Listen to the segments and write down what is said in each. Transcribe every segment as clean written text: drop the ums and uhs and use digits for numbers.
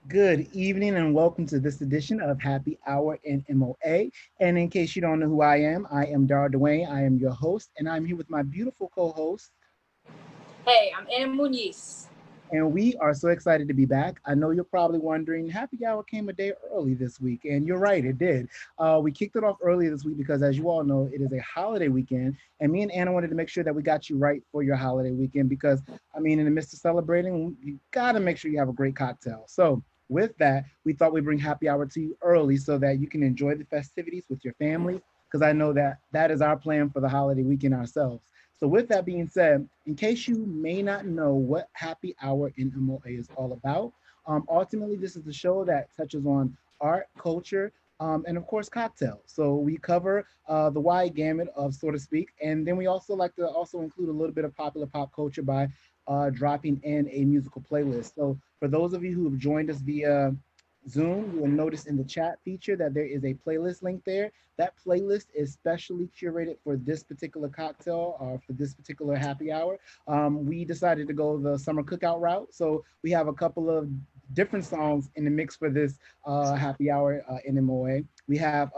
Good evening and welcome to this edition of Happy Hour in MOA. And in case you don't know who I am Darryl Dwayne. I am your host, and I'm here with my beautiful co-host. Hey, I'm Anna Muñiz. And we are so excited to be back. I know you're probably wondering, Happy Hour came a day early this week, and you're right, it did. We kicked it off early this week because, as you all know, it is a holiday weekend, and me and Anna wanted to make sure that we got you right for your holiday weekend because, I mean, in the midst of celebrating, you gotta make sure you have a great cocktail. So, with that, we thought we'd bring Happy Hour to you early so that you can enjoy the festivities with your family, because I know that that is our plan for the holiday weekend ourselves. So, with that being said, in case you may not know what Happy Hour in MOA is all about, ultimately, this is the show that touches on art, culture, and of course, cocktails. So we cover the wide gamut of, so to speak, and then we also like to also include a little bit of popular pop culture by dropping in a musical playlist. So for those of you who have joined us via Zoom, you will notice in the chat feature that there is a playlist link there. That playlist is specially curated for this particular cocktail or for this particular happy hour. We decided to go the summer cookout route. So we have a couple of different songs in the mix for this happy hour in MOA. We have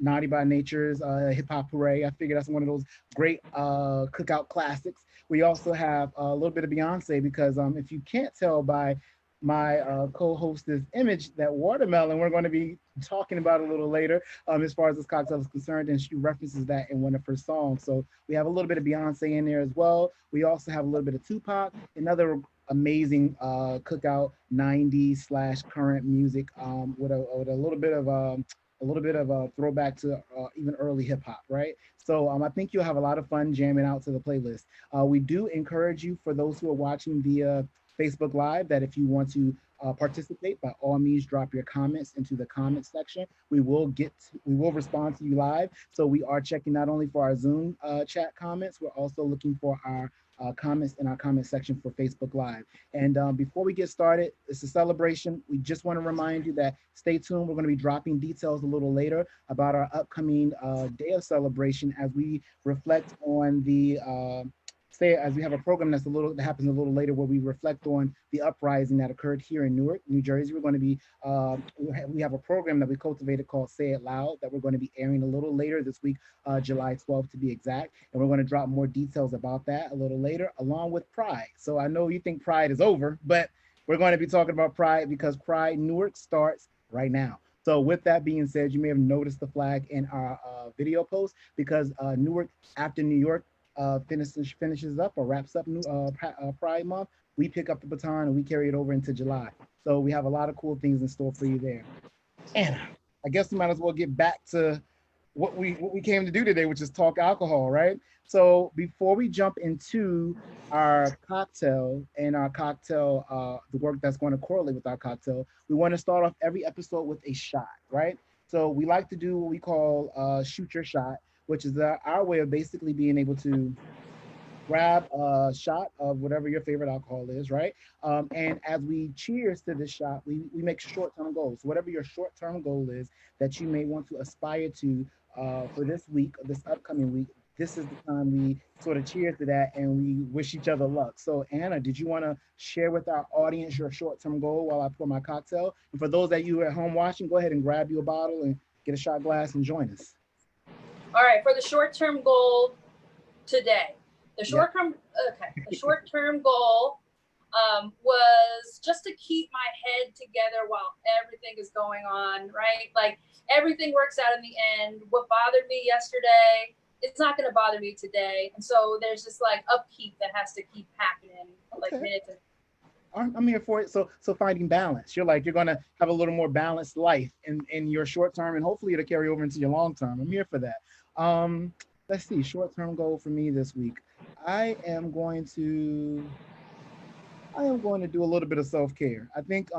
Naughty by Nature's Hip Hop Hooray. I figure that's one of those great cookout classics. We also have a little bit of Beyonce because if you can't tell by my co-host's image, that watermelon we're going to be talking about a little later as far as this cocktail is concerned, and she references that in one of her songs. So we have a little bit of Beyonce in there as well. We also have a little bit of Tupac, another amazing cookout 90s slash current music with a little bit of a little bit of a throwback to even early hip hop, right? So I think you'll have a lot of fun jamming out to the playlist. We do encourage you, for those who are watching via Facebook Live, that if you want to participate, by all means, drop your comments into the comments section. We will respond to you live. So we are checking not only for our Zoom chat comments, we're also looking for our comments in our comment section for Facebook Live. And before we get started, it's a celebration. We just want to remind you that stay tuned. We're going to be dropping details a little later about our upcoming day of celebration as we reflect on the say as we have a program that happens a little later where we reflect on the uprising that occurred here in Newark, New Jersey. We're going to be we have a program that we cultivated called Say It Loud that we're going to be airing a little later this week, July 12th to be exact, and we're going to drop more details about that a little later, along with Pride. So I know you think Pride is over, but we're going to be talking about Pride because Pride Newark starts right now. So with that being said, you may have noticed the flag in our video post because Newark, after New York finishes up or wraps up Pride Month, we pick up the baton and we carry it over into July. So we have a lot of cool things in store for you there. Anna, I guess we might as well get back to what we came to do today, which is talk alcohol, right? So before we jump into our cocktail and our cocktail, the work that's going to correlate with our cocktail, we want to start off every episode with a shot, right? So we like to do what we call shoot your shot, which is our way of basically being able to grab a shot of whatever your favorite alcohol is, right? And as we cheers to this shot, we make short-term goals. So whatever your short-term goal is that you may want to aspire to for this week, or this upcoming week, this is the time we sort of cheers to that and we wish each other luck. So Anna, did you want to share with our audience your short-term goal while I pour my cocktail? And for those that you at home watching, go ahead and grab you a bottle and get a shot glass and join us. All right, for the short-term goal today, the Yeah. short-term goal was just to keep my head together while everything is going on, right? Like everything works out in the end. What bothered me yesterday, it's not going to bother me today, and so there's this like upkeep that has to keep happening, like Okay. minute to. I'm here for it. So finding balance. You're gonna have a little more balanced life in your short term, and hopefully it'll carry over into your long term. I'm here for that. Um, let's see. Short term goal for me this week. I am going to I am going to do a little bit of self care. I think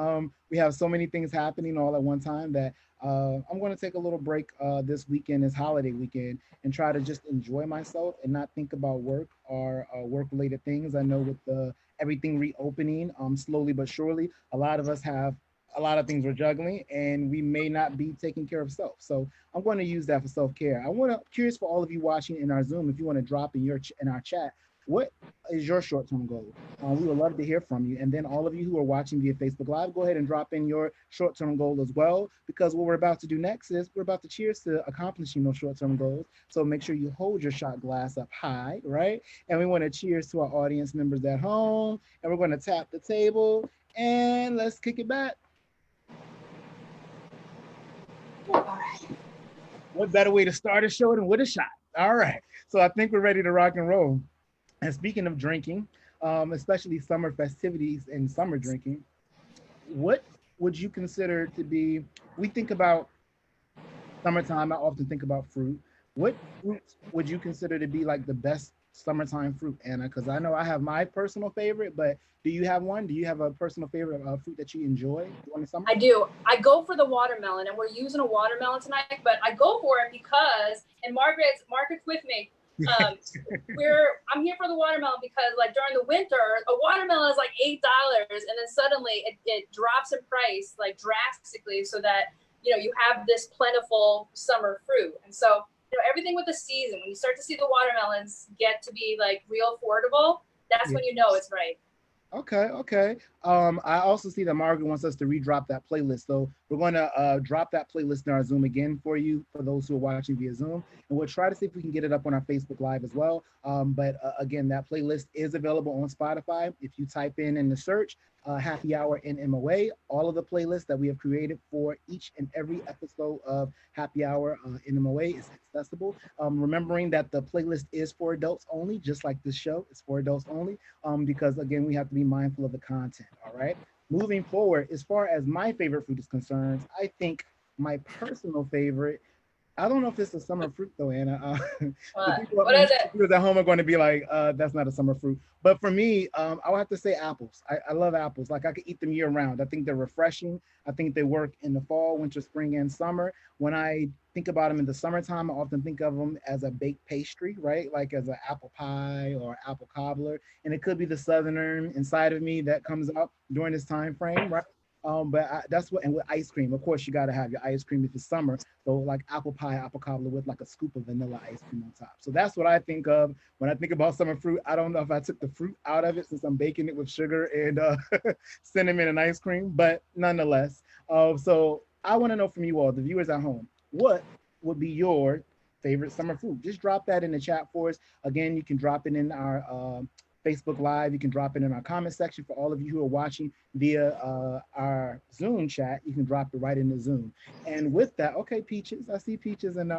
we have so many things happening all at one time that I'm going to take a little break this weekend, this holiday weekend, and try to just enjoy myself and not think about work or work related things. I know with the everything reopening slowly but surely, a lot of us have a lot of things we're juggling and we may not be taking care of self. So I'm going to use that for self care. I want to curious for all of you watching in our Zoom if you want to drop in our chat what is your short-term goal? We would love to hear from you. And then all of you who are watching via Facebook Live, go ahead and drop in your short-term goal as well, because what we're about to do next is we're about to cheers to accomplishing those short-term goals. So make sure you hold your shot glass up high, right? And we want to cheers to our audience members at home. And we're going to tap the table and let's kick it back. All right. What better way to start a show than with a shot? All right. So I think we're ready to rock and roll. And speaking of drinking, especially summer festivities and summer drinking, what would you consider to be? We think about summertime. I often think about fruit. What fruits would you consider to be like the best summertime fruit, Anna? Because I know I have my personal favorite, but do you have one? Do you have a personal favorite fruit that you enjoy during the summer? I do. I go for the watermelon, and we're using a watermelon tonight, but I go for it because, and Margaret's with me. I'm here for the watermelon because, like, during the winter, a watermelon is like $8, and then suddenly it drops in price like drastically, so that you have this plentiful summer fruit. And so everything with the season, when you start to see the watermelons get to be like real affordable, that's when you know it's right. Okay. I also see that Margaret wants us to redrop that playlist. So we're going to drop that playlist in our Zoom again for you, for those who are watching via Zoom. And we'll try to see if we can get it up on our Facebook Live as well. But again, that playlist is available on Spotify. If you type in the search, Happy Hour NMOA, all of the playlists that we have created for each and every episode of Happy Hour NMOA is accessible. Remembering that the playlist is for adults only, just like this show is for adults only, because again, we have to be mindful of the content, all right? Moving forward, as far as my favorite fruit is concerned, I think my personal favorite, I don't know if it's a summer fruit though, Anna. What is it? People at home are going to be like, that's not a summer fruit. But for me, I would have to say apples. I love apples. Like I could eat them year round. I think they're refreshing. I think they work in the fall, winter, spring, and summer. When I think about them in the summertime, I often think of them as a baked pastry, right? Like as an apple pie or apple cobbler. And it could be the southerner inside of me that comes up during this time frame, right? That's what, and with ice cream, of course, you got to have your ice cream if it's summer. So like apple pie, apple cobbler with like a scoop of vanilla ice cream on top. So that's what I think of when I think about summer fruit. I don't know if I took the fruit out of it since I'm baking it with sugar and cinnamon and ice cream, but nonetheless. So I want to know from you all, the viewers at home, what would be your favorite summer fruit? Just drop that in the chat for us. Again, you can drop it in our Facebook Live. You can drop it in our comment section. For all of you who are watching via our Zoom chat, you can drop it right in the Zoom. And with that, okay, Peaches, I see Peaches, and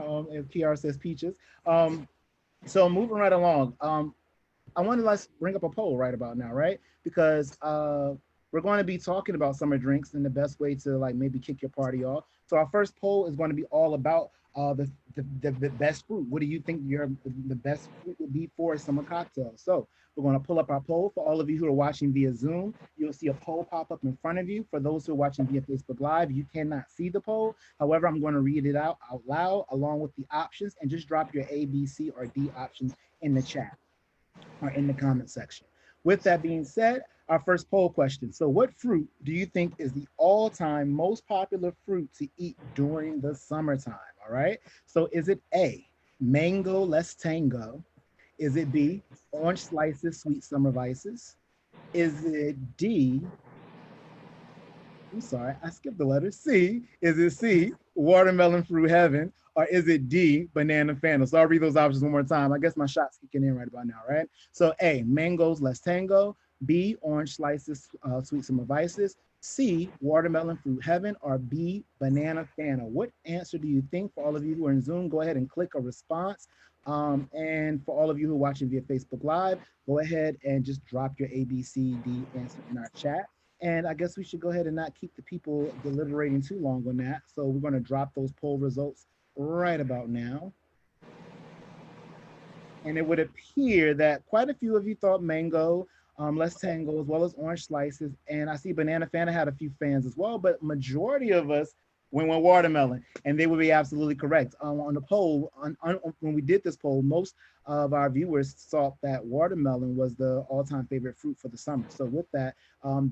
PR says Peaches. So moving right along, I want to let's bring up a poll right about now, right? Because we're going to be talking about summer drinks and the best way to like maybe kick your party off. So our first poll is going to be all about the best fruit. What do you think the best fruit would be for a summer cocktail? So we're going to pull up our poll. For all of you who are watching via Zoom, you'll see a poll pop up in front of you. For those who are watching via Facebook Live, you cannot see the poll. However, I'm going to read it out loud along with the options, and just drop your A, B, C, or D options in the chat or in the comment section. With that being said, our first poll question. So what fruit do you think is the all-time most popular fruit to eat during the summertime? All right. So is it A, mango less tango? Is it B, orange slices, sweet summer vices? Is it D, I'm sorry, I skipped the letter C. Is it C, watermelon fruit heaven? Or is it D, banana fanta? So I'll read those options one more time. I guess my shot's kicking in right about now, right? So A, mangoes less tango. B, orange slices, sweet summer vices. C, watermelon fruit heaven. Or B, banana fanta. What answer do you think? For all of you who are in Zoom, go ahead and click a response. And for all of you who are watching via Facebook Live, go ahead and just drop your A, B, C, D answer in our chat. And I guess we should go ahead and not keep the people deliberating too long on that. So we're going to drop those poll results right about now. And it would appear that quite a few of you thought mango, less tango, as well as orange slices. And I see banana fanta had a few fans as well, but majority of us went with watermelon, and they would be absolutely correct. On the poll, when we did this poll, most of our viewers thought that watermelon was the all-time favorite fruit for the summer. So with that,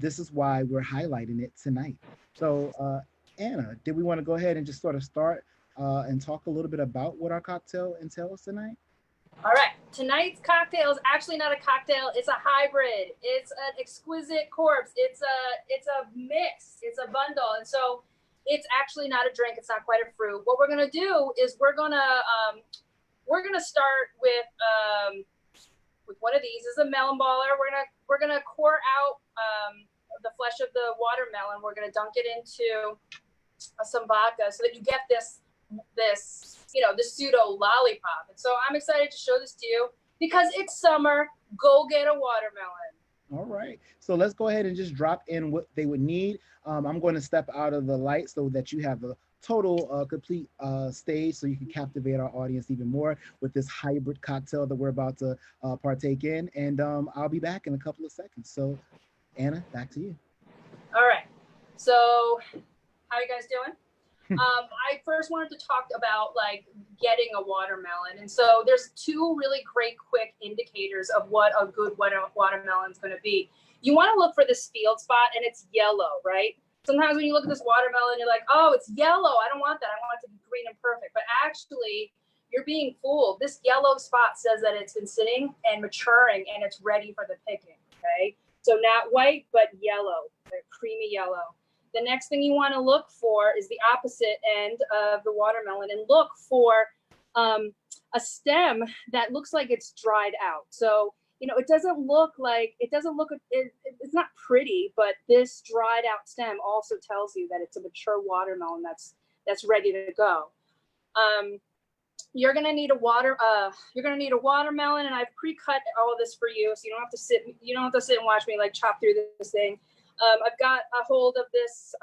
this is why we're highlighting it tonight. So Anna, did we want to go ahead and just sort of start and talk a little bit about what our cocktail entails tonight? All right, tonight's cocktail is actually not a cocktail. It's a hybrid. It's an exquisite corpse. It's a mix. It's a bundle, and so it's actually not a drink. It's not quite a fruit. What we're gonna do is we're gonna start with one of these. This is a melon baller. We're gonna pour out the flesh of the watermelon. We're gonna dunk it into some vodka so that you get this the pseudo lollipop. And so I'm excited to show this to you because it's summer. Go get a watermelon. All right, so let's go ahead and just drop in what they would need. I'm going to step out of the light so that you have a total complete stage so you can captivate our audience even more with this hybrid cocktail that we're about to partake in. And I'll be back in a couple of seconds. So Anna, back to you. All right, so how you guys doing? I first wanted to talk about like getting a watermelon. And so there's two really great quick indicators of what a good watermelon is going to be. You want to look for this field spot and it's yellow, right? Sometimes when you look at this watermelon, you're like, oh, it's yellow. I don't want that. I want it to be green and perfect. But actually, you're being fooled. This yellow spot says that it's been sitting and maturing and it's ready for the picking, okay? So not white, but yellow, creamy yellow. The next thing you want to look for is the opposite end of the watermelon and look for a stem that looks like it's dried out. So, it doesn't look, it's not pretty, but this dried out stem also tells you that it's a mature watermelon that's ready to go. You're gonna need a watermelon, and I've pre-cut all of this for you, so you don't have to sit and watch me like chop through this thing. I've got a hold of this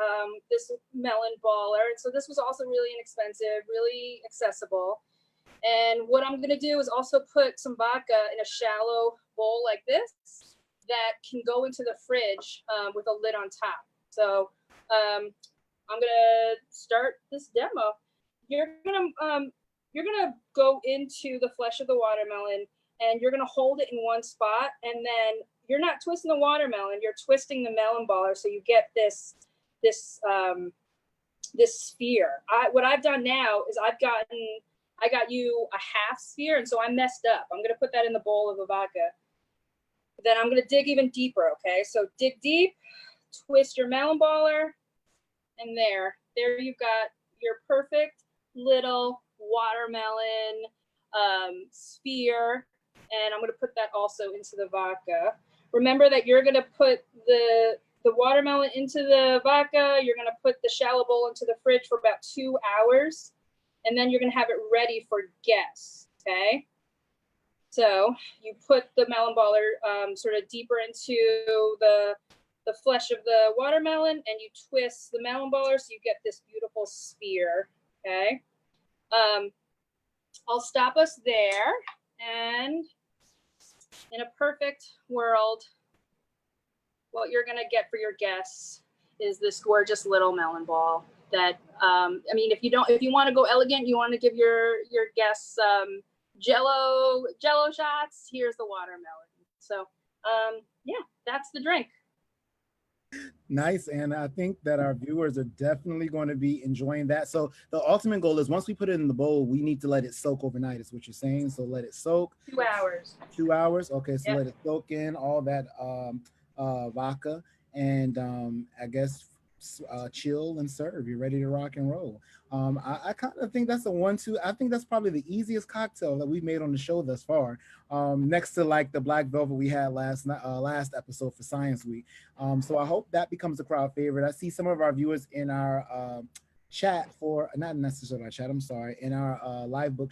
melon baller. And so this was also really inexpensive, really accessible. And what I'm going to do is also put some vodka in a shallow bowl like this that can go into the fridge with a lid on top. So I'm going to start this demo. You're going to go into the flesh of the watermelon and you're going to hold it in one spot, and then you're not twisting the watermelon, you're twisting the melon baller so you get this sphere. What I've done now is I got you a half sphere, and so I messed up. I'm gonna put that in the bowl of the vodka. Then I'm gonna dig even deeper, okay? So dig deep, twist your melon baller, and there you've got your perfect little watermelon sphere. And I'm gonna put that also into the vodka. Remember that you're going to put the watermelon into the vodka. You're going to put the shallow bowl into the fridge for about 2 hours. And then you're going to have it ready for guests, okay? So you put the melon baller sort of deeper into the flesh of the watermelon, and you twist the melon baller so you get this beautiful sphere, okay? I'll stop us there. And in a perfect world, what you're going to get for your guests is this gorgeous little melon ball that, if you want to go elegant, you want to give your guests jello shots, here's the watermelon. So, that's the drink. Nice, and I think that our viewers are definitely going to be enjoying that. So the ultimate goal is once we put it in the bowl, we need to let it soak overnight, is what you're saying. So let it soak. 2 hours. 2 hours. Okay, so Yep. Let it soak in all that vodka, and I guess chill and serve. You're ready to rock and roll. I kind of think that's a 1-2. I think that's probably the easiest cocktail that we've made on the show thus far. Next to like the Black Velvet we had last episode for Science Week. So I hope that becomes a crowd favorite. I see some of our viewers in our chat not necessarily our chat, I'm sorry, in our live book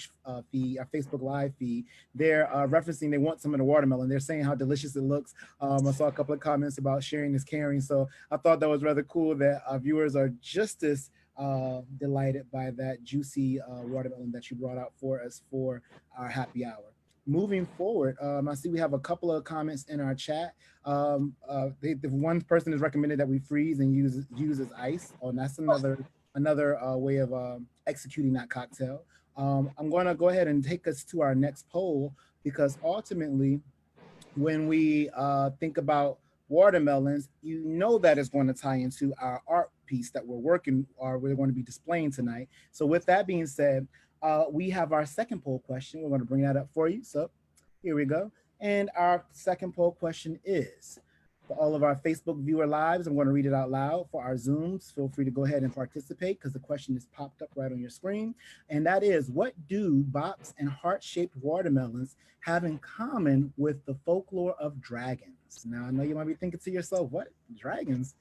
feed, our Facebook live feed, they're referencing they want some of the watermelon. They're saying how delicious it looks. I saw a couple of comments about sharing is caring. So I thought that was rather cool that our viewers are just as delighted by that juicy watermelon that you brought out for us for our happy hour. Moving forward, I see we have a couple of comments in our chat. The one person has recommended that we freeze and use as ice. Oh, and that's another way of executing that cocktail. I'm going to go ahead and take us to our next poll, because ultimately, when we think about watermelons, you know that is going to tie into our art piece that we're going to be displaying tonight. So with that being said, we have our second poll question. We're going to bring that up for you. So here we go. And our second poll question is, for all of our Facebook viewer lives, I'm going to read it out loud. For our Zooms, feel free to go ahead and participate because the question is popped up right on your screen. And that is, what do box and heart-shaped watermelons have in common with the folklore of dragons? Now, I know you might be thinking to yourself, what? Dragons?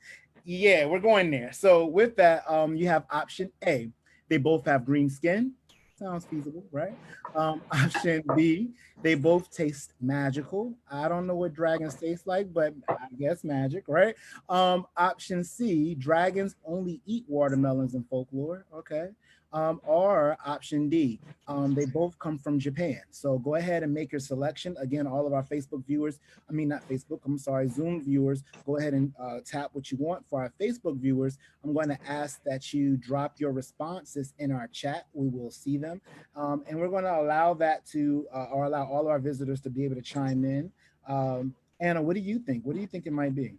Yeah, we're going there. So with that, you have option A. They both have green skin. Sounds feasible, right? Option B, they both taste magical. I don't know what dragons taste like, but I guess magic, right? Option C, dragons only eat watermelons in folklore. Okay. Or option D, they both come from Japan. So go ahead and make your selection. Again, all of our Facebook viewers, I mean, not Facebook, I'm sorry, Zoom viewers, go ahead and tap what you want. For our Facebook viewers, I'm going to ask that you drop your responses in our chat. We will see them. And we're going to allow that to, or allow all of our visitors to be able to chime in. Anna, what do you think? What do you think it might be?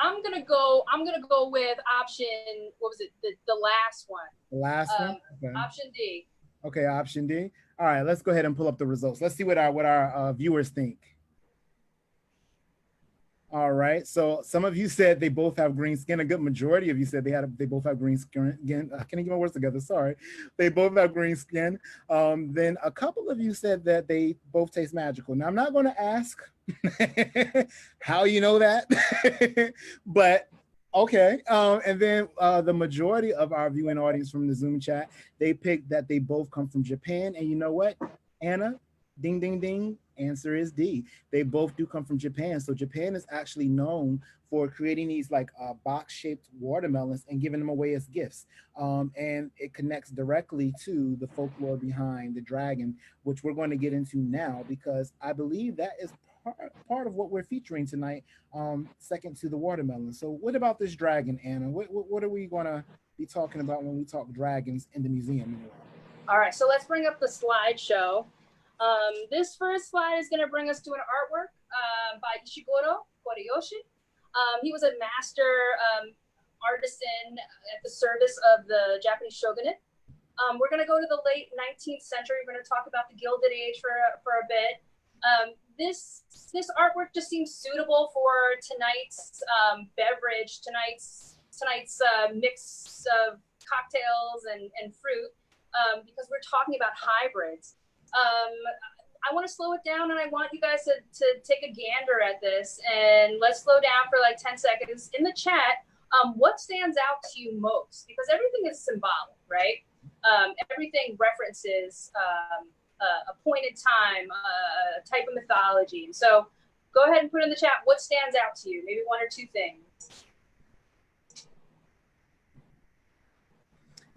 I'm gonna go with option, what was it, the last one. The last one? Okay. Option D. Okay, option D. All right, let's go ahead and pull up the results. Let's see what our viewers think. All right, so some of you said they both have green skin. A good majority of you said they both have green skin. Again, I can't get my words together. Sorry, they both have green skin. Then a couple of you said that they both taste magical. Now I'm not going to ask how you know that, but okay. And then the majority of our viewing audience from the Zoom chat, they picked that they both come from Japan. And you know what, Anna? Ding, ding, ding. Answer is D. They both do come from Japan. So Japan is actually known for creating these like box-shaped watermelons and giving them away as gifts. And it connects directly to the folklore behind the dragon, which we're going to get into now because I believe that is part of what we're featuring tonight, second to the watermelon. So what about this dragon, Anna? What are we going to be talking about when we talk dragons in the museum? All right, so let's bring up the slideshow. This first slide is going to bring us to an artwork by Ishiguro Koreyoshi. He was a master artisan at the service of the Japanese shogunate. We're going to go to the late 19th century. We're going to talk about the Gilded Age for a bit. This artwork just seems suitable for tonight's beverage, tonight's mix of cocktails and fruit, because we're talking about hybrids. I want to slow it down and I want you guys to take a gander at this, and let's slow down for like 10 seconds. In the chat, what stands out to you most? Because everything is symbolic, right? Everything references a point in time, a type of mythology. And so go ahead and put in the chat what stands out to you, maybe one or two things.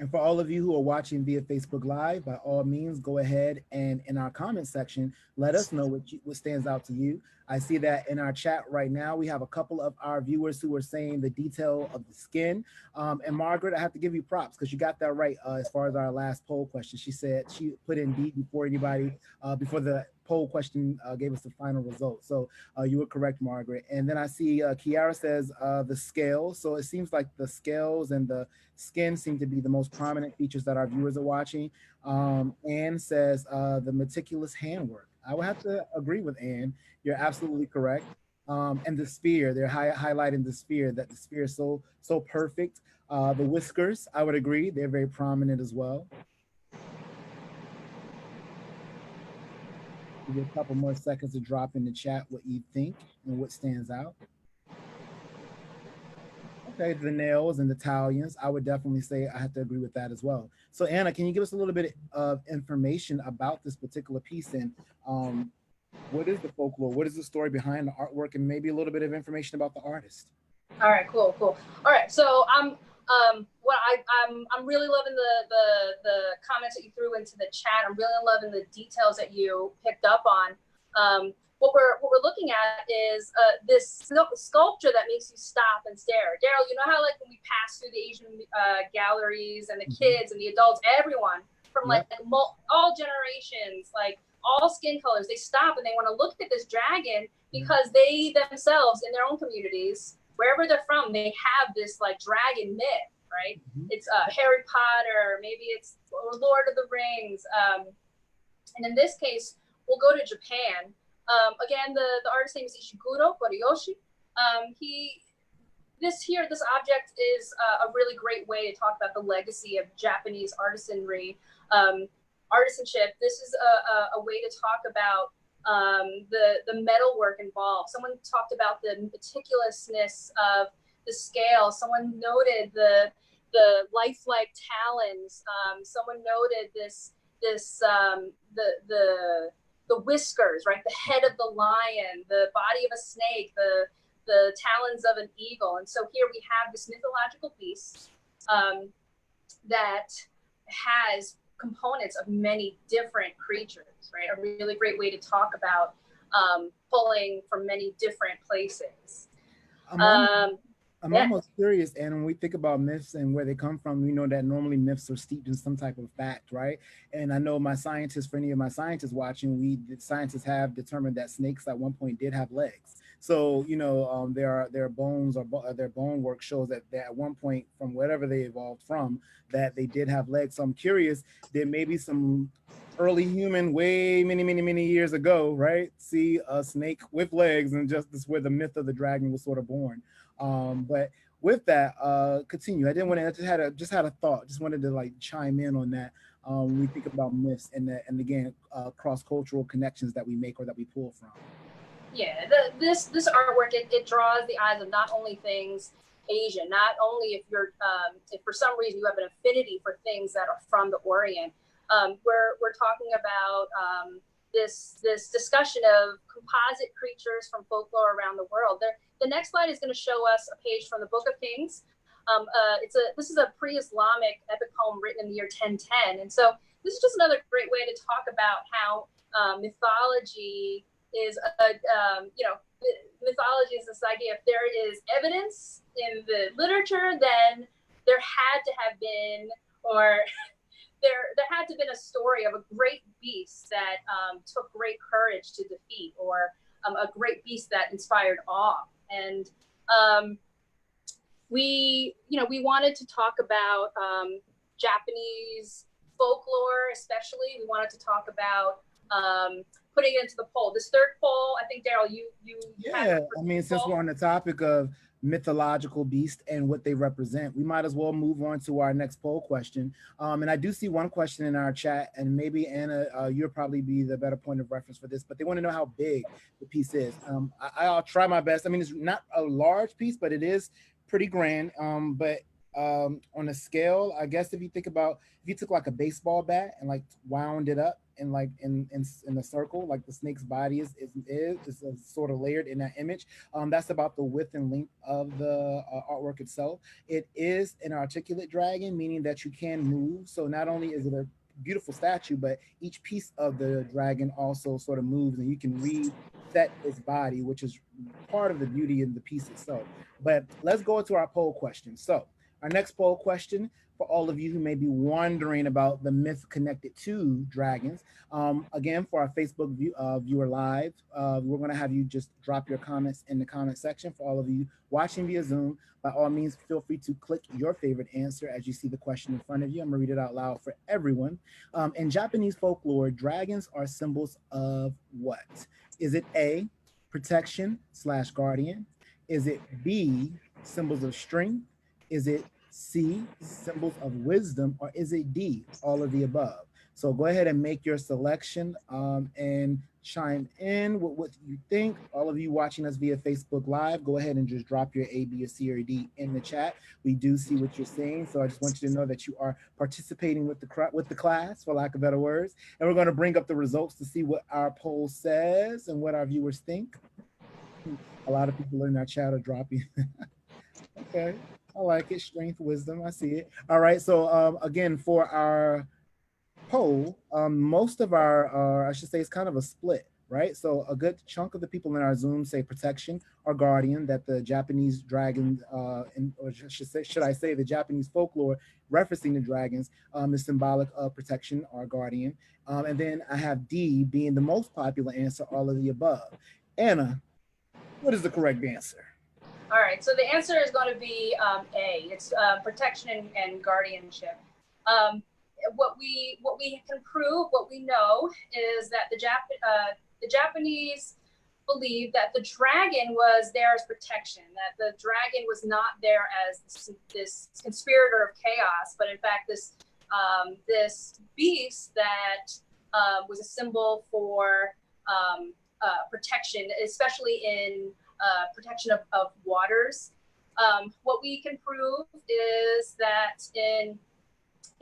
And for all of you who are watching via Facebook Live, by all means, go ahead and in our comment section, let us know what stands out to you. I see that in our chat right now, we have a couple of our viewers who are saying the detail of the skin. And Margaret, I have to give you props because you got that right as far as our last poll question. She said she put in D before anybody, before the poll question gave us the final result. So you were correct, Margaret. And then I see Kiara says the scales. So it seems like the scales and the skin seem to be the most prominent features that our viewers are watching. Anne says the meticulous handwork. I would have to agree with Anne. You're absolutely correct. And the sphere, they're highlighting the sphere, that the sphere is so perfect. The whiskers, I would agree, they're very prominent as well. Give you a couple more seconds to drop in the chat what you think and what stands out. Okay, the nails and the Italians, I would definitely say I have to agree with that as well. So Anna, can you give us a little bit of information about this particular piece, and what is the folklore? What is the story behind the artwork, and maybe a little bit of information about the artist? All right, cool. All right, so I'm really loving the comments that you threw into the chat. I'm really loving the details that you picked up on. What we're looking at is this sculpture that makes you stop and stare. Darryl, you know how like when we pass through the Asian galleries and the kids and the adults, everyone from like all generations, like all skin colors, they stop and they want to look at this dragon because they themselves in their own communities, wherever they're from, they have this like dragon myth, right? Mm-hmm. It's Harry Potter, maybe it's Lord of the Rings. And in this case, we'll go to Japan. Again, the artist's name is Ishiguro Koreyoshi. This object is a really great way to talk about the legacy of Japanese artisanry, artisanship. This is a way to talk about the metalwork involved. Someone talked about the meticulousness of the scale. Someone noted the lifelike talons. Someone noted the whiskers, right? The head of the lion, the body of a snake, the talons of an eagle. And so here we have this mythological beast that has components of many different creatures, right? A really great way to talk about pulling from many different places. I'm almost curious, and when we think about myths and where they come from, we know that normally myths are steeped in some type of fact, right? And I know my scientists, for any of my scientists watching, scientists have determined that snakes at one point did have legs. So, their bones or their bone work shows that at one point, from whatever they evolved from, that they did have legs. So I'm curious, there may be some early human way many years ago, right? See a snake with legs, and just this where the myth of the dragon was sort of born. But with that, continue. I didn't want to. I just had a thought. Just wanted to like chime in on that. When we think about myths and again cross-cultural connections that we make or that we pull from. Yeah, this artwork it draws the eyes of not only things Asian, not only if for some reason you have an affinity for things that are from the Orient. We're talking about this discussion of composite creatures from folklore around the world. The next slide is going to show us a page from the Book of Kings. This is a pre-Islamic epic poem written in the year 1010, and so this is just another great way to talk about how mythology is mythology is this idea. If there is evidence in the literature, then there had to have been, or there had to have been a story of a great beast that took great courage to defeat, or a great beast that inspired awe. And we wanted to talk about Japanese folklore, especially. We wanted to talk about putting it into the poll. This third poll, I think, Darryl, you yeah. I mean, since we're on the topic of mythological beasts and what they represent, we might as well move on to our next poll question. And I do see one question in our chat, and maybe Anna, you'll probably be the better point of reference for this, but they want to know how big the piece is. I'll try my best. I mean, it's not a large piece, but it is pretty grand. But on a scale, I guess if you took like a baseball bat and like wound it up and like in a circle, like the snake's body is sort of layered in that image. That's about the width and length of the artwork itself. It is an articulate dragon, meaning that you can move. So not only is it a beautiful statue, but each piece of the dragon also sort of moves, and you can reset its body, which is part of the beauty of the piece itself. But let's go into our poll question. So our next poll question, for all of you who may be wondering about the myth connected to dragons. Again, for our Facebook viewer live, we're going to have you just drop your comments in the comment section. For all of you watching via Zoom, by all means, feel free to click your favorite answer as you see the question in front of you. I'm going to read it out loud for everyone. In Japanese folklore, dragons are symbols of what? Is it A, protection / guardian? Is it B, symbols of strength? Is it C, symbols of wisdom? Or is it D, all of the above? So go ahead and make your selection and chime in with what you think. All of you watching us via Facebook Live, go ahead and just drop your A, B, or C, or D in the chat. We do see what you're saying, so I just want you to know that you are participating with the class, for lack of better words. And we're going to bring up the results to see what our poll says and what our viewers think. A lot of people in our chat are dropping. Okay. I like it. Strength, wisdom. I see it. All right. So again, for our poll, most of our, I should say, it's kind of a split, right? So a good chunk of the people in our Zoom say protection or guardian, that the Japanese dragon, or should I say the Japanese folklore referencing the dragons is symbolic of protection or guardian. And then I have D being the most popular answer, all of the above. Anna, what is the correct answer? All right, so the answer is going to be A. It's protection and guardianship. What we can prove, what we know, is that the Japanese believed that the dragon was there as protection, that the dragon was not there as this conspirator of chaos, but in fact this beast that was a symbol for protection, especially in protection of waters. What we can prove is that in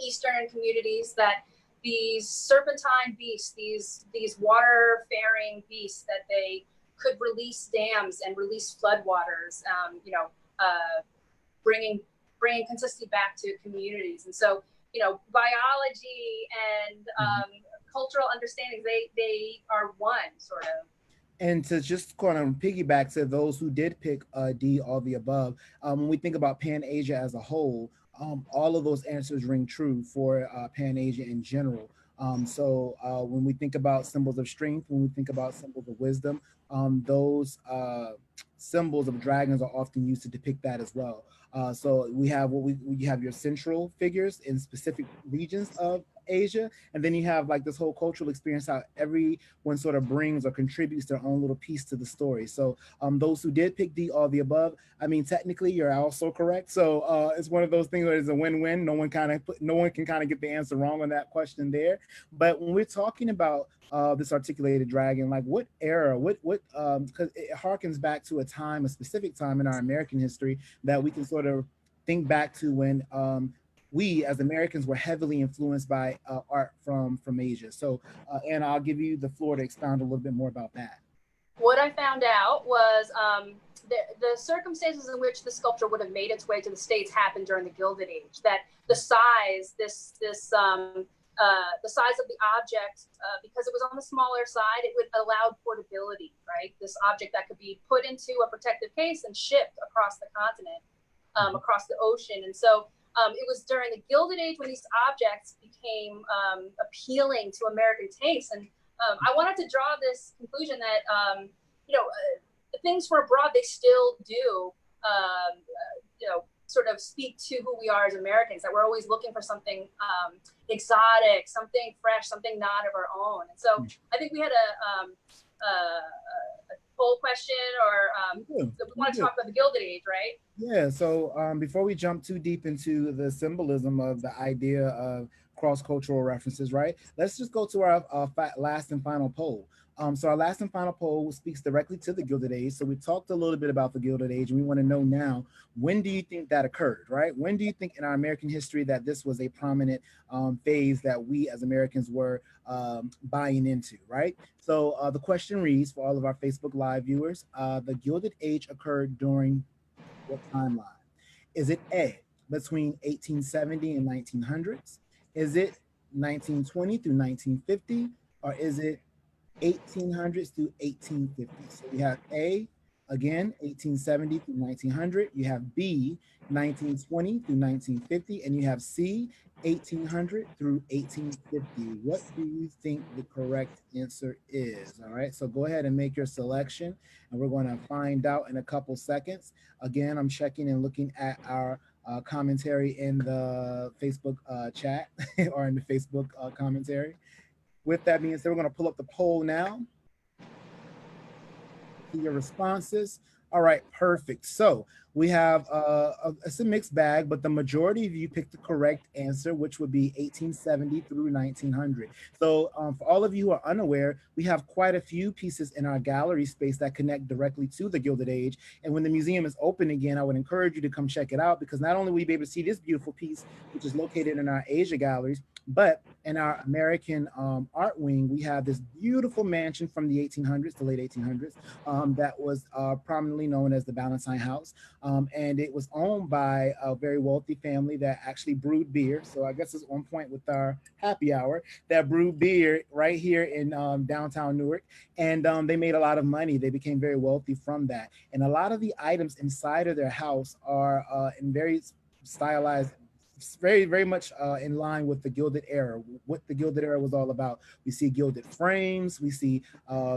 Eastern communities that these serpentine beasts, these water-faring beasts, that they could release dams and release floodwaters, bringing consistency back to communities. And so, biology and cultural understandings, they are one, sort of. And to just kind of piggyback to those who did pick D, all the above, when we think about Pan-Asia as a whole, all of those answers ring true for Pan-Asia in general. So when we think about symbols of strength, when we think about symbols of wisdom, those symbols of dragons are often used to depict that as well. So we have you have your central figures in specific regions of Asia, and then you have like this whole cultural experience, how everyone sort of brings or contributes their own little piece to the story. So those who did pick D, all the above, I mean, technically you're also correct. So it's one of those things where it's a win-win. No one can kind of get the answer wrong on that question there. But when we're talking about this articulated dragon, like what era, because it harkens back to a specific time in our American history that we can sort of think back to when we as Americans were heavily influenced by art from Asia. So Anna, I'll give you the floor to expound a little bit more about that. What I found out was the circumstances in which the sculpture would have made its way to the States happened during the Gilded Age. That the size, the size of the object, because it was on the smaller side, it would allow portability, right? This object that could be put into a protective case and shipped across the continent, across the ocean. And so it was during the Gilded Age when these objects became appealing to American taste. And I wanted to draw this conclusion that, the things from abroad, they still do, sort of speak to who we are as Americans, that we're always looking for something exotic, something fresh, something not of our own. And so I think we had a poll question, or we want to talk about the Gilded Age, right? Yeah, so before we jump too deep into the symbolism of the idea of cross-cultural references, right? Let's just go to our last and final poll. So our last and final poll speaks directly to the Gilded Age. So we talked a little bit about the Gilded Age, and we want to know now, when do you think that occurred, right? When do you think in our American history that this was a prominent phase that we as Americans were buying into, right? So the question reads, for all of our Facebook Live viewers, the Gilded Age occurred during what timeline? Is it A, between 1870 and 1900s? Is it 1920 through 1950? Or is it 1800s through 1850? So we have A, again, 1870 through 1900. You have B, 1920 through 1950. And you have C, 1800 through 1850. What do you think the correct answer is? All right, so go ahead and make your selection, and we're going to find out in a couple seconds. Again, I'm checking and looking at our commentary in the Facebook chat or in the Facebook commentary. With that being said, we're going to pull up the poll now. See your responses. All right, perfect. So we have it's a mixed bag, but the majority of you picked the correct answer, which would be 1870 through 1900. So for all of you who are unaware, we have quite a few pieces in our gallery space that connect directly to the Gilded Age. And when the museum is open again, I would encourage you to come check it out, because not only will you be able to see this beautiful piece, which is located in our Asia galleries, but in our American art wing, we have this beautiful mansion from the 1800s, the late 1800s, that was prominently known as the Ballantyne House. And it was owned by a very wealthy family that actually brewed beer. So I guess it's on point with our happy hour, that brewed beer right here in downtown Newark. And they made a lot of money. They became very wealthy from that. And a lot of the items inside of their house are in very stylized very, very much in line with the Gilded Era, what the Gilded Era was all about. We see gilded frames, we see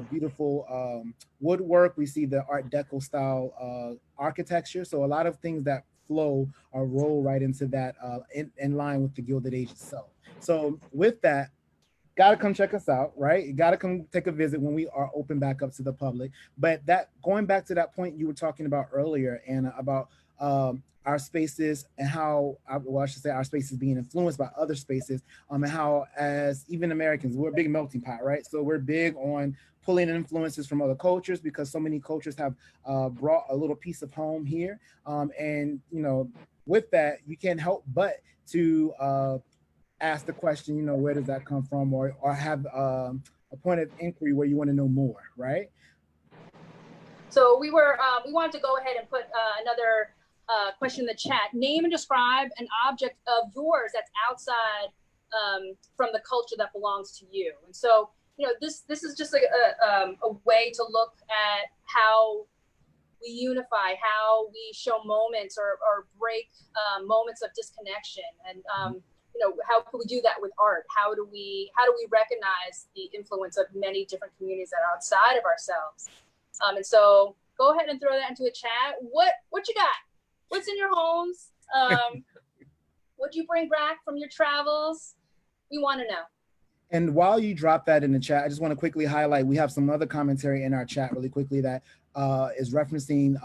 beautiful woodwork, we see the Art Deco style architecture. So a lot of things that flow or roll right into that in line with the Gilded Age itself. So with that, gotta come check us out, right? You gotta come take a visit when we are open back up to the public. But that going back to that point you were talking about earlier, and about our spaces and how, well, I should say our spaces being influenced by other spaces, and how as even Americans, we're a big melting pot, right? So we're big on pulling in influences from other cultures because so many cultures have brought a little piece of home here, and with that you can't help but to ask the question, where does that come from, or have a point of inquiry where you want to know more, right? So we wanted to go ahead and put another question in the chat. Name and describe an object of yours that's outside from the culture that belongs to you. And so, this is just a way to look at how we unify, how we show moments or break moments of disconnection, and how can we do that with art? How do we recognize the influence of many different communities that are outside of ourselves? And so go ahead and throw that into a chat. What you got? What's in your homes? What do you bring back from your travels? We want to know. And while you drop that in the chat, I just want to quickly highlight, we have some other commentary in our chat really quickly that is referencing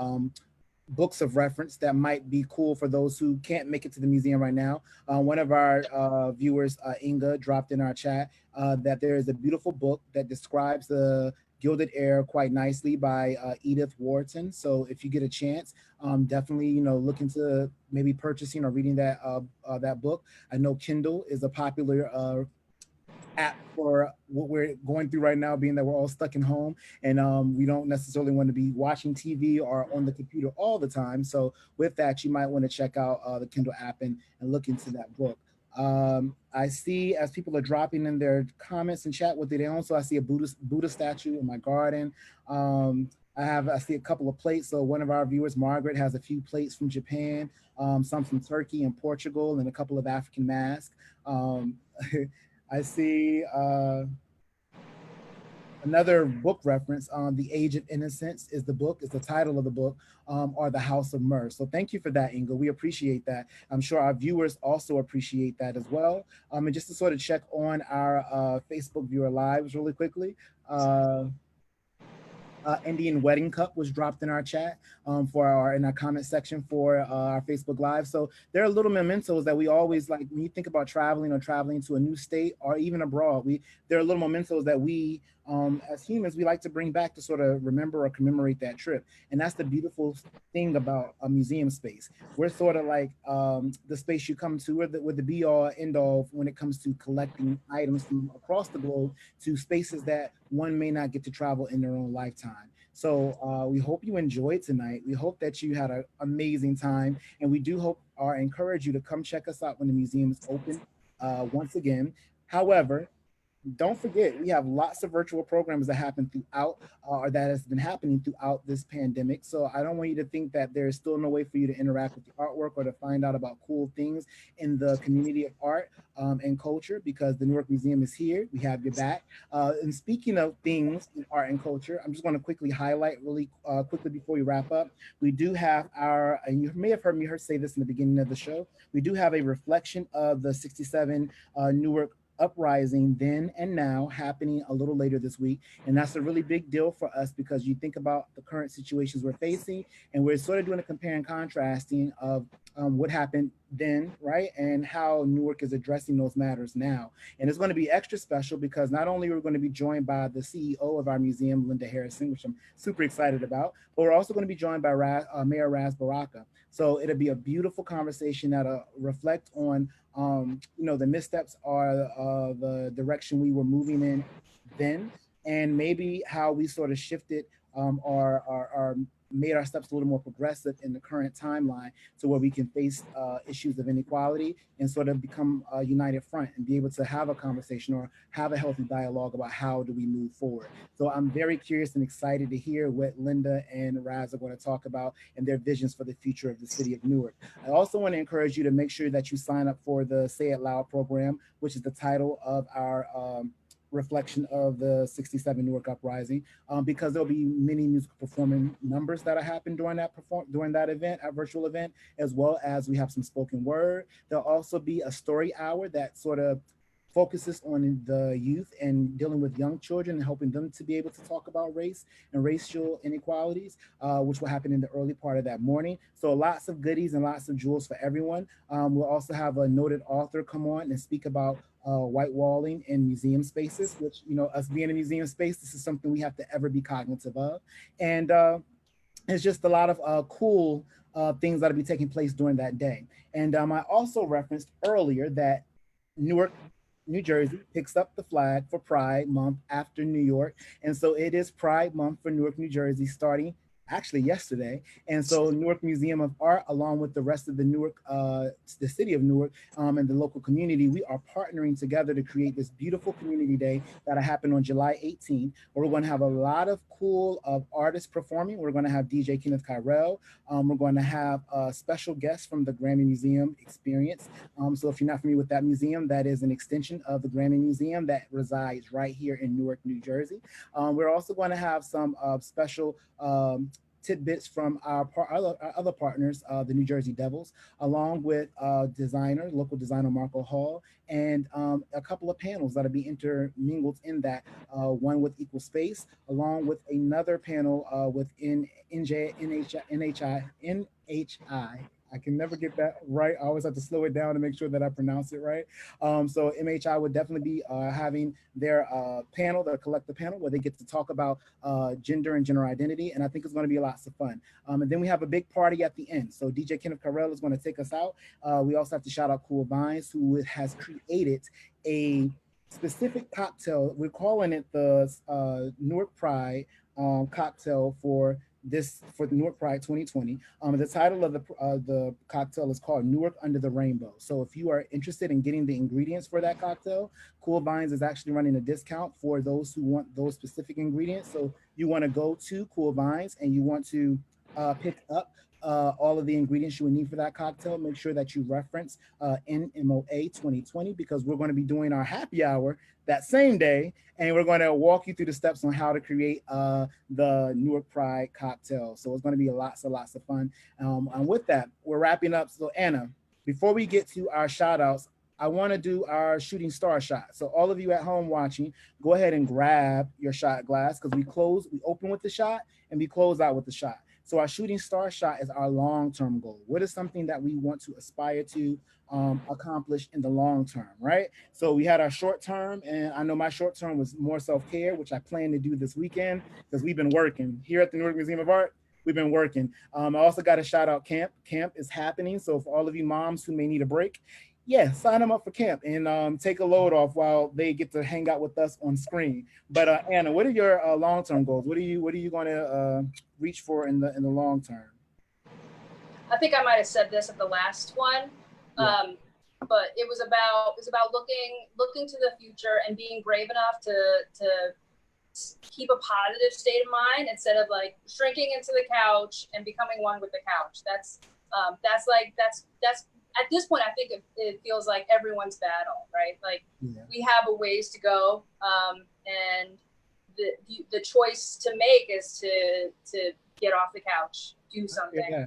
books of reference that might be cool for those who can't make it to the museum right now. One of our viewers, Inga, dropped in our chat that there is a beautiful book that describes the Gilded Era quite nicely by Edith Wharton. So if you get a chance, definitely look into maybe purchasing or reading that book. I know Kindle is a popular app for what we're going through right now, being that we're all stuck in home, and we don't necessarily want to be watching TV or on the computer all the time. So with that, you might want to check out the Kindle app and look into that book. I see as people are dropping in their comments and chat what they own. So I see a Buddha statue in my garden. I see a couple of plates. So one of our viewers, Margaret, has a few plates from Japan, some from Turkey and Portugal, and a couple of African masks. I see another book reference on The Age of Innocence is the title of the book, or The House of Mirth. So thank you for that, Inga. We appreciate that. I'm sure our viewers also appreciate that as well. And just to sort of check on our Facebook viewer lives really quickly. Indian Wedding Cup was dropped in our chat in our comment section for our Facebook Live. So there are little mementos that we always like when you think about traveling or traveling to a new state or even abroad. There are little mementos that we as humans we like to bring back to sort of remember or commemorate that trip. And that's the beautiful thing about a museum space. We're sort of like the space you come to with the be all end all when it comes to collecting items from across the globe to spaces that one may not get to travel in their own lifetime. So we hope you enjoyed tonight. We hope that you had an amazing time, and we do hope or encourage you to come check us out when the museum is open once again. However, don't forget, we have lots of virtual programs that happen throughout, or that has been happening throughout this pandemic. So I don't want you to think that there's still no way for you to interact with the artwork or to find out about cool things in the community of art and culture, because the Newark Museum is here. We have your back. And speaking of things in art and culture, I'm just going to quickly highlight really quickly before we wrap up. We do have and you may have heard me say this in the beginning of the show, we do have a reflection of the 67 Newark uprising then and now happening a little later this week. And that's a really big deal for us because you think about the current situations we're facing, and we're sort of doing a compare and contrasting of what happened then, right? And how Newark is addressing those matters now. And it's going to be extra special because not only are we going to be joined by the CEO of our museum, Linda Harrison, which I'm super excited about, but we're also going to be joined by Mayor Raz Baraka. So it'll be a beautiful conversation that'll reflect on the missteps are the direction we were moving in then, and maybe how we sort of shifted our made our steps a little more progressive in the current timeline to where we can face issues of inequality and sort of become a united front and be able to have a conversation or have a healthy dialogue about how do we move forward. So I'm very curious and excited to hear what Linda and Raz are going to talk about and their visions for the future of the city of Newark. I also want to encourage you to make sure that you sign up for the Say It Loud program, which is the title of our reflection of the 67 Newark Uprising, because there'll be many musical performing numbers that happen during that event, our virtual event, as well as we have some spoken word. There'll also be a story hour that sort of focuses on the youth and dealing with young children and helping them to be able to talk about race and racial inequalities, which will happen in the early part of that morning. So lots of goodies and lots of jewels for everyone. We'll also have a noted author come on and speak about white walling in museum spaces, which, you know, us being a museum space, this is something we have to ever be cognitive of. And it's just a lot of cool things that'll be taking place during that day. And I also referenced earlier that Newark, New Jersey picks up the flag for Pride Month after New York. And so it is Pride Month for Newark, New Jersey, starting actually yesterday. And so Newark Museum of Art, along with the rest of the Newark, the city of Newark, and the local community, we are partnering together to create this beautiful community day that'll happen on July 18th, where we're going to have a lot of cool artists performing. We're going to have DJ Kenneth Kyrell. We're going to have special guests from the Grammy Museum Experience. So if you're not familiar with that museum, that is an extension of the Grammy Museum that resides right here in Newark, New Jersey. We're also going to have some special tidbits from our other partners, the New Jersey Devils, along with local designer Marco Hall, and a couple of panels that'll be intermingled in that, one with Equal Space, along with another panel within NHI. I can never get that right. I always have to slow it down to make sure that I pronounce it right. So MHI would definitely be having their panel, their collective panel, where they get to talk about gender and gender identity. And I think it's going to be lots of fun. And then we have a big party at the end. So DJ Kenneth Carell is going to take us out. We also have to shout out Cool Vines, who has created a specific cocktail. We're calling it the Newark Pride cocktail for the Newark Pride 2020. The title of the cocktail is called Newark Under the Rainbow. So if you are interested in getting the ingredients for that cocktail, Cool Vines is actually running a discount for those who want those specific ingredients. So you want to go to Cool Vines and you want to pick up all of the ingredients you would need for that cocktail. Make sure that you reference NMOA 2020, because we're going to be doing our happy hour that same day, and we're going to walk you through the steps on how to create the Newark Pride cocktail. So it's going to be lots and lots of fun. And with that, we're wrapping up. So Anna, before we get to our shout outs, I want to do our shooting star shot. So all of you at home watching, go ahead and grab your shot glass, because we open with the shot and we close out with the shot. So our shooting star shot is our long-term goal. What is something that we want to aspire to accomplish in the long term, right? So we had our short term, and I know my short term was more self-care, which I plan to do this weekend because we've been working here at the Newark Museum of Art. We've been working. I also got to shout out camp. Camp is happening. So for all of you moms who may need a break, yeah, sign them up for camp and take a load off while they get to hang out with us on screen. But Anna, what are your long-term goals? What are you going to reach for in the long term? I think I might have said this at the last one, but it was about looking to the future and being brave enough to keep a positive state of mind instead of like shrinking into the couch and becoming one with the couch. That's at this point, I think it feels like everyone's battle, right? Like we have a ways to go, and the choice to make is to get off the couch, do something. Yeah.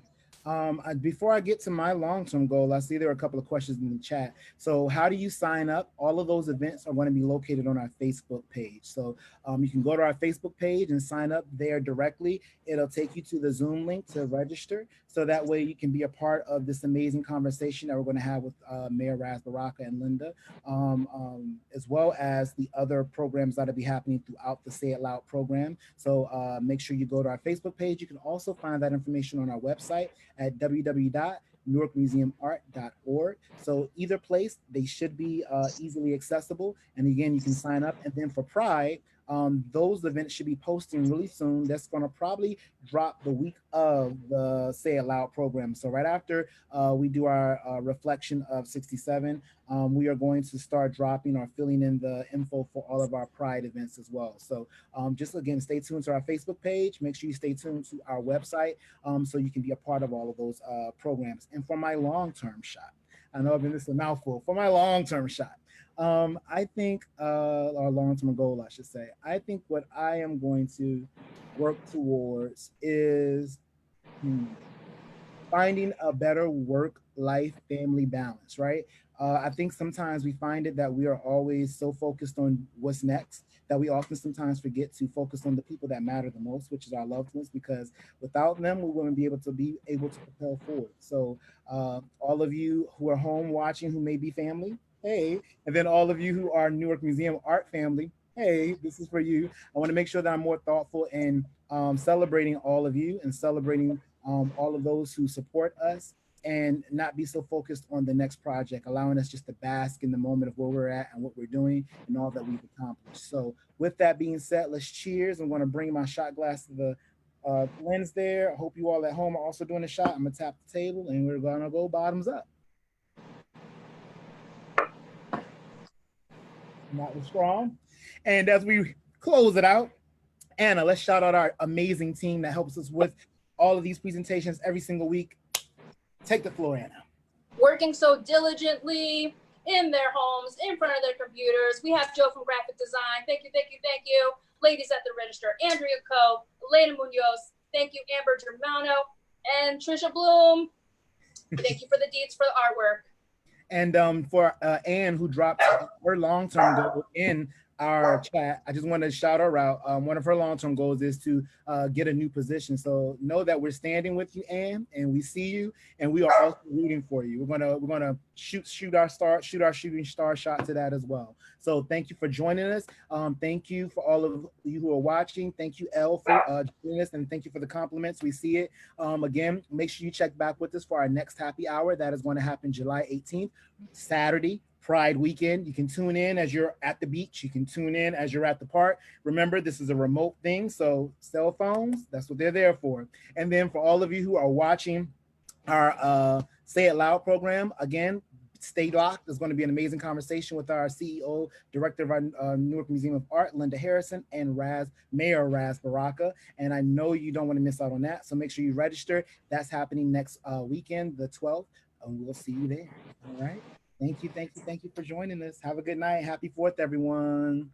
Before I get to my long-term goal, I see there are a couple of questions in the chat. So how do you sign up? All of those events are going to be located on our Facebook page. So you can go to our Facebook page and sign up there directly. It'll take you to the Zoom link to register. So that way you can be a part of this amazing conversation that we're going to have with Mayor Raz Baraka and Linda, as well as the other programs that'll be happening throughout the Say It Loud program. So make sure you go to our Facebook page. You can also find that information on our website at www.newarkmuseumart.org. unwindpride.org. So either place, they should be easily accessible. And again, you can sign up. And then for Pride, those events should be posting really soon. That's going to probably drop the week of the Say It Loud program. So right after we do our reflection of 67, we are going to start dropping or filling in the info for all of our Pride events as well. So just again, stay tuned to our Facebook page. Make sure you stay tuned to our website so you can be a part of all of those programs. And for my long-term shot, I know I've been this a mouthful. For my long-term shot, I think our long-term goal, I should say. I think what I am going to work towards is finding a better work-life family balance, right? I think sometimes we find it that we are always so focused on what's next that we often sometimes forget to focus on the people that matter the most, which is our loved ones, because without them, we wouldn't be able to propel forward. So all of you who are home watching who may be family, hey, and then all of you who are Newark Museum art family, hey, this is for you. I want to make sure that I'm more thoughtful in celebrating all of you and celebrating all of those who support us and not be so focused on the next project, allowing us just to bask in the moment of where we're at and what we're doing and all that we've accomplished. So, with that being said, let's cheers. I'm going to bring my shot glass to the lens there. I hope you all at home are also doing a shot. I'm going to tap the table and we're going to go bottoms up. And that was strong. And as we close it out, Anna, let's shout out our amazing team that helps us with all of these presentations every single week. Take the floor, Anna. Working so diligently in their homes, in front of their computers. We have Joe from Graphic Design. Thank you, thank you, thank you. Ladies at the register, Andrea Coe, Elena Muñoz. Thank you, Amber Germano, and Trisha Bloom. Thank you for the deeds for the artwork. And for Anne, who dropped her long-term goal in our chat, I just want to shout her out. One of her long-term goals is to get a new position. So know that we're standing with you, Anne, and we see you, and we are also rooting for you. We're gonna shoot our shooting star shot to that as well. So thank you for joining us. Thank you for all of you who are watching. Thank you, Elle, for joining us, and thank you for the compliments. We see it. Again, make sure you check back with us for our next happy hour. That is going to happen July 18th, Saturday. Pride weekend. You can tune in as you're at the beach. You can tune in as you're at the park. Remember, this is a remote thing, so cell phones, that's what they're there for. And then for all of you who are watching our Say It Loud program, again, stay locked. There's going to be an amazing conversation with our CEO, director of our Newark Museum of Art, Linda Harrison, and Mayor Raz Baraka. And I know you don't want to miss out on that, so make sure you register. That's happening next weekend, the 12th, and we'll see you there. All right. Thank you for joining us. Have a good night. Happy 4th, everyone.